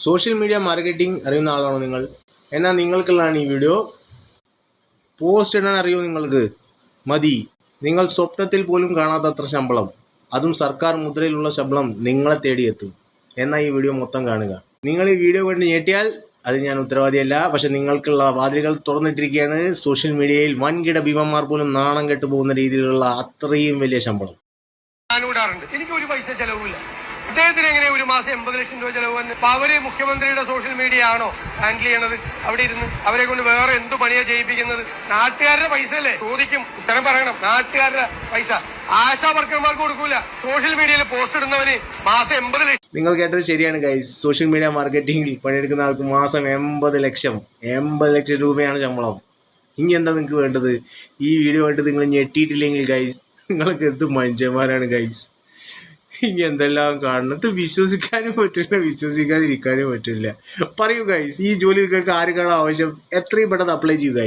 Social media marketing അറിയുന്ന ആളാണോ നിങ്ങൾ? എന്നാൽ നിങ്ങൾക്കുള്ളതാണ് ഈ വീഡിയോ. പോസ്റ്റ് ഇടാൻ അറിയോ നിങ്ങൾക്ക്? മതി. നിങ്ങൾ സ്വപ്നത്തിൽ പോലും കാണാത്തത്ര ശമ്പളം, അതും സർക്കാർ മുദ്രയിലുള്ള ശമ്പളം നിങ്ങളെ തേടിയെത്തും. എന്നാൽ ഈ വീഡിയോ മൊത്തം കാണുക. നിങ്ങൾ ഈ വീഡിയോ കണ്ട് ഞെട്ടിയാൽ അത് ഞാൻ ഉത്തരവാദിയല്ല. പക്ഷെ നിങ്ങൾക്കുള്ള വാതിലുകൾ തുറന്നിട്ടിരിക്കുകയാണ്. സോഷ്യൽ മീഡിയയിൽ വൻകിട ഭീമന്മാർ പോലും നാണം കെട്ടു പോകുന്ന രീതിയിലുള്ള അത്രയും വലിയ ശമ്പളം. എനിക്ക് ഒരു പൈസ ചെലവില്ല. അദ്ദേഹത്തിന് എങ്ങനെ ഒരു മാസം 80 ലക്ഷം രൂപ ചെലവ് വന്ന്? അപ്പൊ അവര് മുഖ്യമന്ത്രിയുടെ സോഷ്യൽ മീഡിയ ആണോ ഹാൻഡിൽ ചെയ്യണത്? അവിടെ ഇരുന്ന് അവരെ കൊണ്ട് വേറെ എന്തു പണിയാ ചെയ്യിപ്പിക്കുന്നത്? നാട്ടുകാരുടെ പൈസ അല്ലേ ചോദിക്കും, ഉത്തരം പറയണം. നാട്ടുകാരുടെ പൈസ ആശാ വർക്കർമാർക്ക് കൊടുക്കൂല. സോഷ്യൽ മീഡിയയിൽ പോസ്റ്റ് ഇടുന്നവന് മാസം 80 ലക്ഷം. നിങ്ങൾ കേട്ടത് ശരിയാണ് ഗൈസ്. സോഷ്യൽ മീഡിയ മാർക്കറ്റിംഗിൽ പണിയെടുക്കുന്ന ആൾക്ക് മാസം 80 ലക്ഷം രൂപയാണ് ശമ്പളം. ഇനി എന്താ നിങ്ങൾക്ക് വേണ്ടത്? ഈ വീഡിയോ കണ്ട് നിങ്ങൾ ഞെട്ടിയിട്ടില്ലെങ്കിൽ ഗൈസ്, നിങ്ങൾക്ക് എന്ത് മനുഷ്യന്മാരാണ് ഗൈസ്. ഇനി എന്തെല്ലാം കാണുന്നത് വിശ്വസിക്കാനും പറ്റില്ല, വിശ്വസിക്കാതിരിക്കാനും പറ്റില്ല. പറയൂ ഗൈസ്, ഈ ജോലി നിങ്ങൾക്ക് ആർക്കാണ് ആവശ്യം? എത്രയും പെട്ടെന്ന് അപ്ലൈ ചെയ്യൂ ഗൈസ്.